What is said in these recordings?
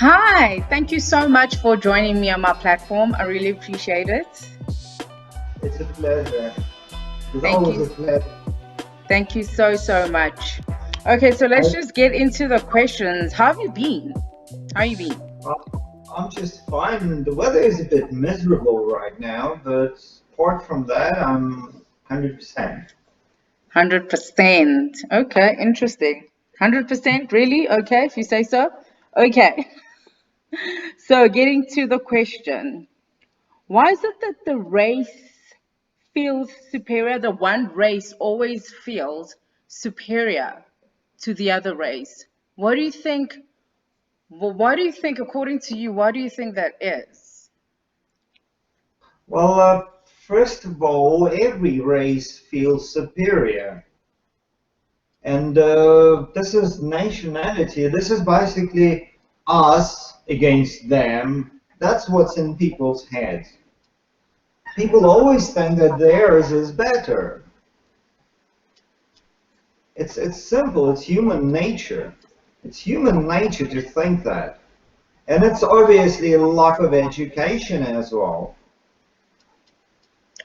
Hi, thank you so much for joining me on my platform. I really appreciate it. It's a pleasure. It's Thank always you. a pleasure. Thank you so much. Okay, so let's I, just get into the questions. How have you been? How you been? I'm just fine. The weather is a bit miserable right now, but apart from that, I'm 100%. 100%. Okay, interesting. 100%, really? Okay, if you say so. Okay, so getting to the question. Why is it that the race feels superior? The one race always feels superior to the other race. What do you think? Well, why do you think, according to you, why do you think that is? Well, first of all, every race feels superior. And this is nationality. This is basically us against them. That's what's in people's heads. People always think that theirs is better. It's simple. It's human nature. It's human nature to think that. And it's obviously a lack of education as well.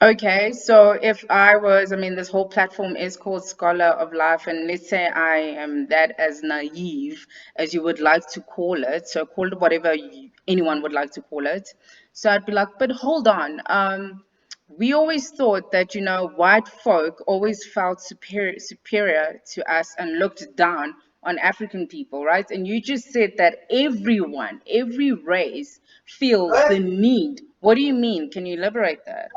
Okay, so if I was, I mean, this whole platform is called Scholar of Life, and let's say I am that as naive as you would like to call it, so call it whatever anyone would like to call it. So I'd be like, but hold on, we always thought that, white folk always felt superior to us and looked down on African people, right? And you just said that everyone, every race feels Uh, the need. What do you mean? Can you elaborate that?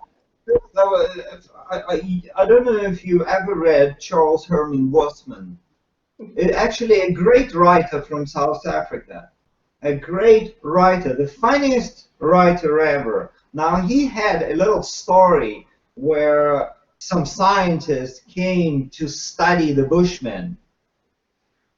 I don't know if you ever read Charles Herman Wossman. Actually, a great writer from South Africa. A great writer, the finest writer ever. Now, he had a little story where some scientists came to study the Bushmen,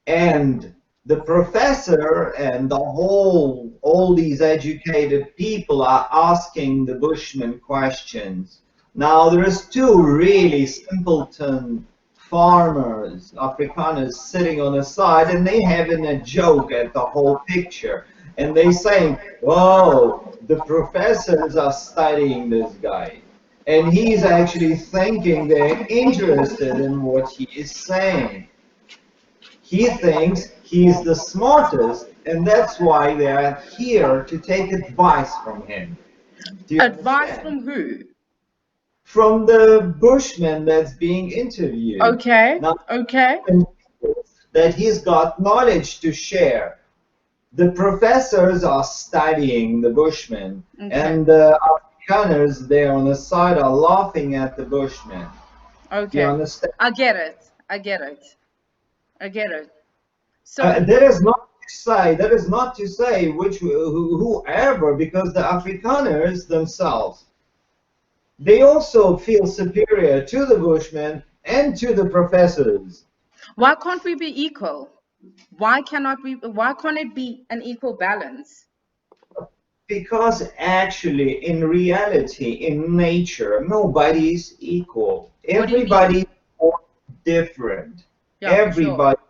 and the professor and all these educated people are asking the Bushmen questions. Now there's two really simpleton farmers, Afrikaners, sitting on the side, and they having a joke at the whole picture. And they saying, "Whoa, the professors are studying this guy." And he's actually thinking they're interested in what he is saying. He thinks he's the smartest, and that's why they are here to take advice from him. Do you Advice understand? from who? From the bushman that's being interviewed. Okay, Now, okay, that he's got knowledge to share. The professors are studying the bushmen, okay, and the Afrikaners there on the side are laughing at the bushmen. Do you okay. understand? I get it. I get it. I get it. So, That is not to say whoever, because the Afrikaners themselves, they also feel superior to the Bushmen and to the professors. why can't we be equal? Why cannot we? Why can't it be an equal balance? Because actually, in reality, in nature, nobody is equal. What do you mean? Everybody is different. Yeah, for sure. Everybody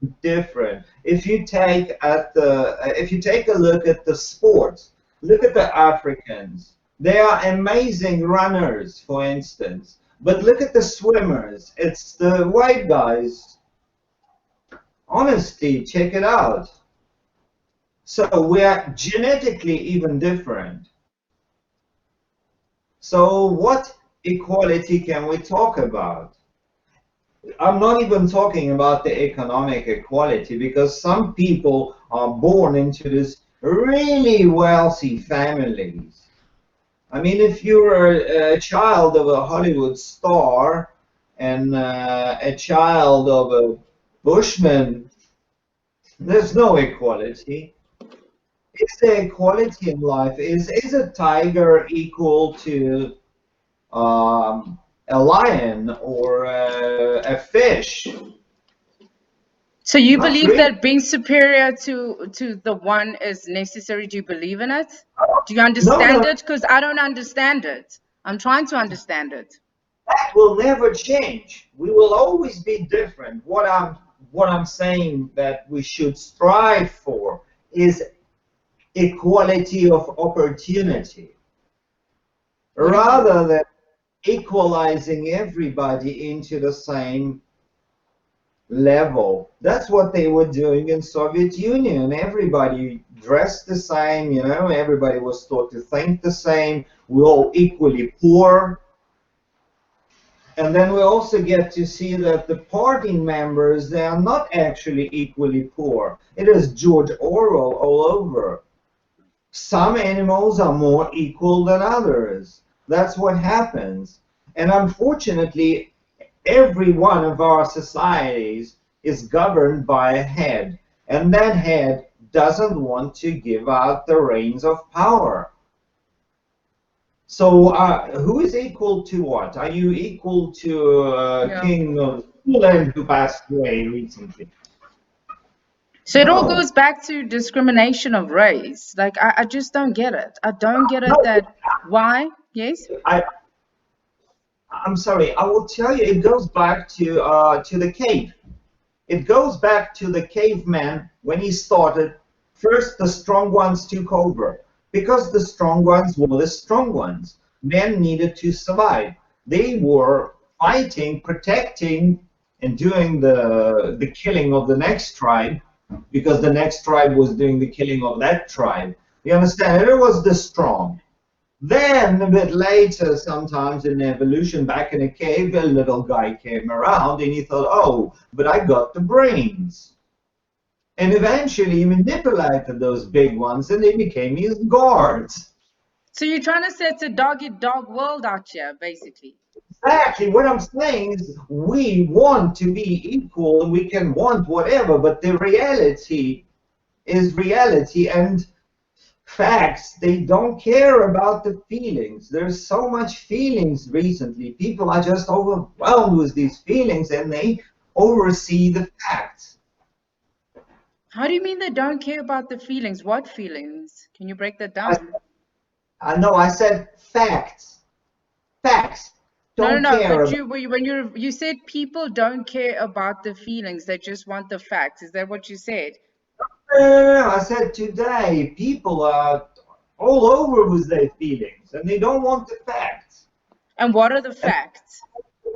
is different. If you take a look at the sports, look at the Africans. They are amazing runners, for instance. But look at the swimmers. It's the white guys. Honestly, check it out. So we are genetically even different. So what equality can we talk about? I'm not even talking about the economic equality because some people are born into this really wealthy families. I mean, if you're a child of a Hollywood star and a child of a bushman, there's no equality. Is there equality in life? Is a tiger equal to a lion or a fish? So you Not believe really. that being superior to the one is necessary? Do you believe in it? Do you No, understand no, it? Because I don't understand it. I'm trying to understand it. that will never change. We will always be different. What I'm saying that we should strive for is equality of opportunity, What do you mean? rather than equalizing everybody into the same level. That's what they were doing in Soviet Union. Everybody dressed the same, you know, everybody was taught to think the same. We're all equally poor. And then we also get to see that the party members, they are not actually equally poor. It is George Orwell all over. Some animals are more equal than others. That's what happens. And unfortunately, every one of our societies is governed by a head. And that head doesn't want to give out the reins of power. So, who is equal to what? Are you equal to Yeah. King of England who passed away recently? So it all No. goes back to discrimination of race. Like I just don't get it. I don't get it No, that why? Yes? I, I'm sorry. I will tell you, it goes back to the cave. It goes back to the caveman when he started. First, the strong ones took over because the strong ones were the strong ones. Men needed to survive. They were fighting, protecting, and doing the killing of the next tribe because the next tribe was doing the killing of that tribe. You understand? It was the strong. Then, a bit later, sometimes in evolution, back in a cave, a little guy came around and he thought, oh, but I got the brains. And eventually he manipulated those big ones and they became his guards. So you're trying to say it's a dog eat dog world out here, basically. Exactly what I'm saying is we want to be equal and we can want whatever, but the reality is reality. And facts, they don't care about the feelings. There's so much feelings recently. People are just overwhelmed with these feelings and they oversee the facts. How do you mean they don't care about the feelings? What feelings? Can you break that I, down? I know I said facts. Facts No, no, don't no. care But about. you said people don't care about the feelings, they just want the facts. Is that what you said? I said today people are all over with their feelings and they don't want the facts. And what are the And facts?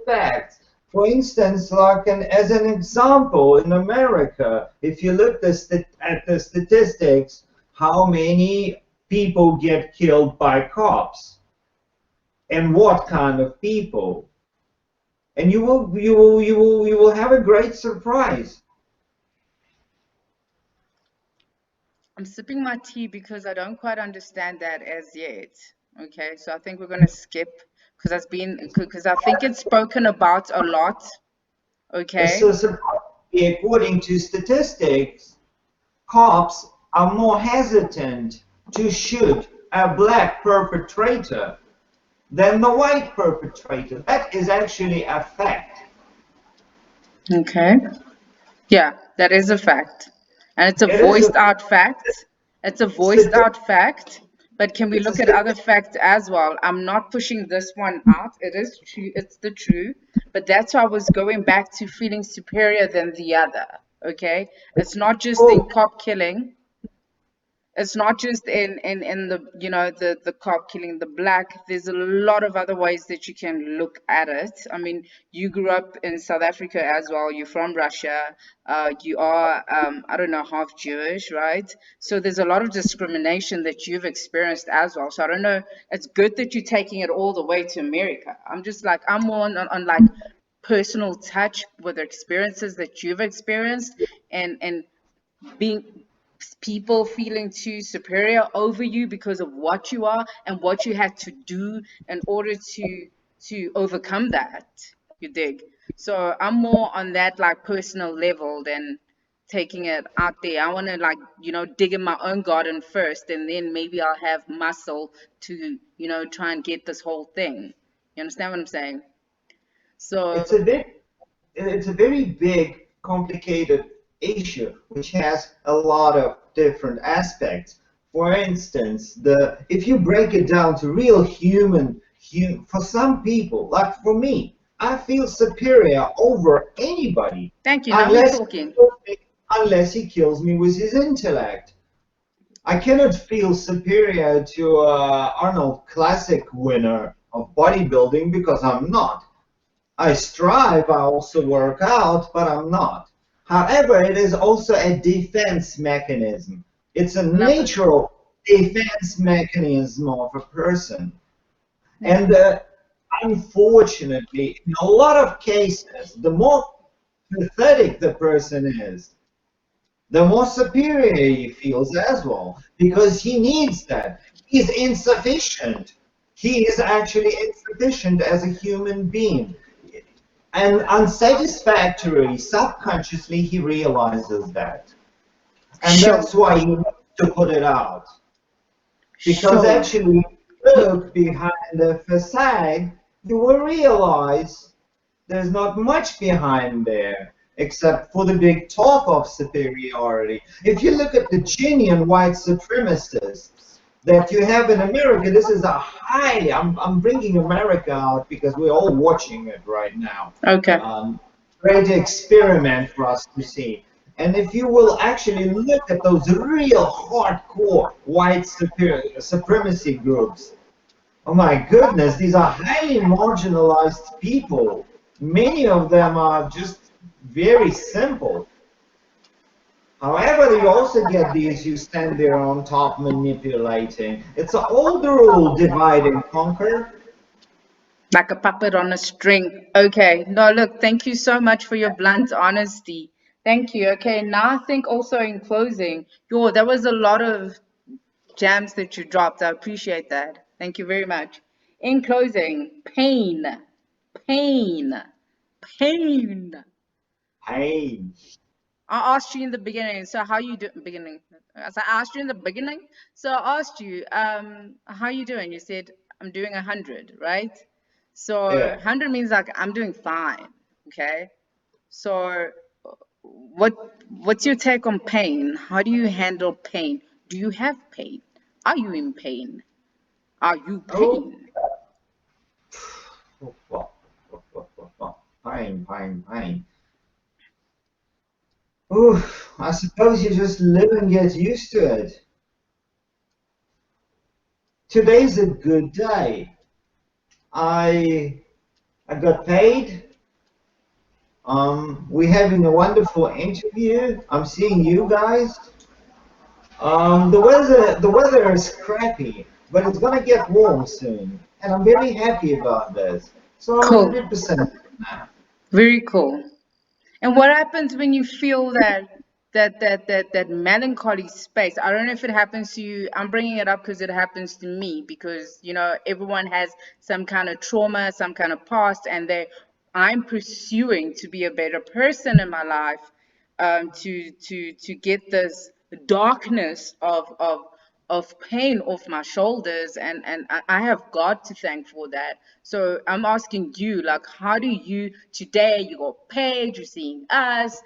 facts. For instance, like as an example, in America, if you look at the statistics, how many people get killed by cops and what kind of people, and you will have a great surprise. I'm sipping my tea because I don't quite understand that as yet. Okay, so I think we're gonna skip because I think it's spoken about a lot. Okay. So, according to statistics, cops are more hesitant to shoot a black perpetrator than the white perpetrator. That is actually a fact. Okay. Yeah, that is a fact. And it's a It is a voiced out fact. It's a voiced statistic. out fact. But can we It's a look at other statistic. facts as well? I'm not pushing this one out. It is true. It's the true. But that's why I was going back to feeling superior than the other. Okay. It's not just in Oh, cop killing. It's not just in the the cop killing the black. There's a lot of other ways that you can look at it. I mean, you grew up in South Africa as well. You're from Russia. You are I don't know, half Jewish, right? So there's a lot of discrimination that you've experienced as well. So I don't know. It's good that you're taking it all the way to America. I'm just like I'm more on like personal touch with the experiences that you've experienced and being people feeling too superior over you because of what you are and what you had to do in order to overcome that, you dig? So I'm more on that like personal level than taking it out there. I want to like dig in my own garden first and then maybe I'll have muscle to try and get this whole thing. You understand what I'm saying? it's So a very big, complicated issue which has a lot of different aspects. For instance, the if you break it down to real for some people, like for me, I feel superior over anybody thank you. Now we're unless talking. unless he kills me with his intellect. I cannot feel superior to Arnold Classic winner of bodybuilding because I'm not. I strive, I also work out, but I'm not. However, it is also a defense mechanism. It's a Lovely. natural defense mechanism of a person. Yeah. And unfortunately, in a lot of cases, the more pathetic the person is, the more superior he feels as well, because he needs that. He's insufficient. He is actually insufficient as a human being. And unsatisfactory, subconsciously, he realizes that. And Sure. that's why he needs to put it out. Because Sure. actually, look behind the facade, you will realize there's not much behind there except for the big talk of superiority. If you look at the genuine white supremacists that you have in America, this is a highly, I'm bringing America out because we're all watching it right now. Okay. Great experiment for us to see. And if you will actually look at those real hardcore white supremacy groups, oh my goodness, these are highly marginalized people. Many of them are just very simple. However, you also get these who stand there on top manipulating. It's an old rule, divide and conquer. Like a puppet on a string. Okay. No, look, thank you so much for your blunt honesty. Thank you. Okay. Now I think also in closing, yo, there was a lot of jams that you dropped. I appreciate that. Thank you very much. In closing, pain, pain, pain. Hey, I asked you in the beginning, so how you do beginning? As I asked you in the beginning, so I asked you, how you doing? You said I'm doing 100, right? So yeah. 100 means like I'm doing fine, okay? So what what's your take on pain? How do you handle pain? Do you have pain? Are you in pain? Are you Oh, pain? fine, fine, fine. Oof, I suppose you just live and get used to it. Today's a good day. I I got paid. We're having a wonderful interview. I'm seeing you guys. The weather is crappy, but it's gonna get warm soon, and I'm very happy about this. So I'm Cool. 100% now. Very cool. And what happens when you feel that melancholy space? I don't know if it happens to you. I'm bringing it up because it happens to me because everyone has some kind of trauma, some kind of past, and I'm pursuing to be a better person in my life, to get this darkness of pain off my shoulders, and I have God to thank for that. So I'm asking you, like, how do you today? You got paid, you're seeing us,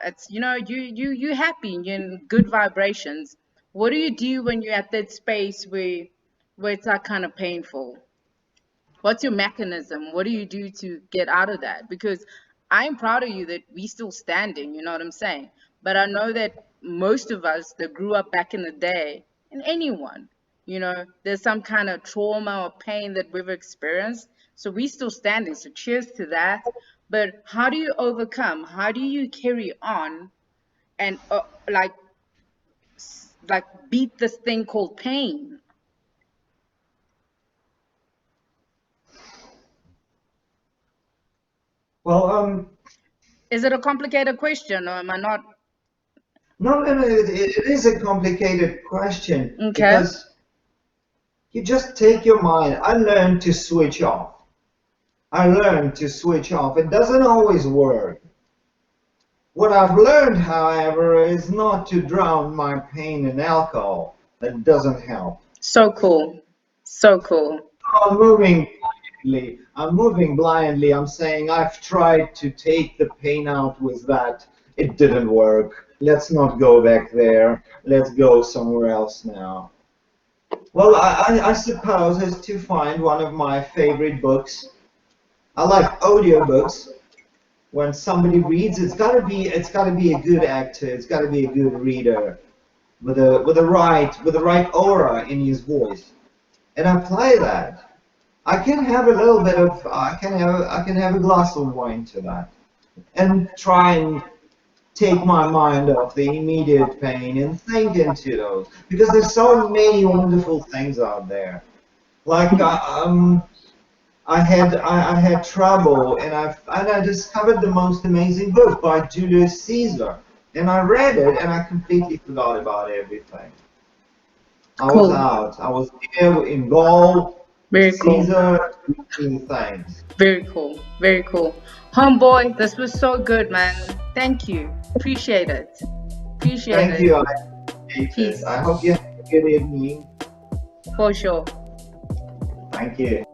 it's you happy, you're in good vibrations. What do you do when you're at that space where it's like kind of painful? What's your mechanism? What do you do to get out of that? Because I'm proud of you that we still standing, you know what I'm saying? But I know that most of us that grew up back in the day, and anyone, there's some kind of trauma or pain that we've experienced. So we still standing. So cheers to that. But how do you overcome? How do you carry on and like beat this thing called pain? Well, Is it a complicated question or am I not? no, no, no, it is a complicated question Okay. because you just take your mind. I learned to switch off. I learned to switch off. It doesn't always work. What I've learned, however, is not to drown my pain in alcohol. That doesn't help. So cool. So cool. I'm moving blindly. I'm moving blindly. I'm saying I've tried to take the pain out with that. It didn't work. Let's not go back there. Let's go somewhere else now. Well, I suppose is to find one of my favorite books. I like audiobooks. When somebody reads, it's gotta be a good actor. It's gotta be a good reader. with the right aura in his voice, and I play that. I can have a little bit of I can have a glass of wine to that, and try and take my mind off the immediate pain and think into those, because there's so many wonderful things out there. Like I had trouble, and I discovered the most amazing book by Julius Caesar, and I read it and I completely forgot about everything. I was Cool. out. I was here in Gaul with Very cool. Caesar doing things. Very cool. Very cool. Homeboy, this was so good, man. Thank you. Appreciate it. Appreciate Thank it. you. I appreciate it. I Peace. hope you have a good evening. For sure. Thank you.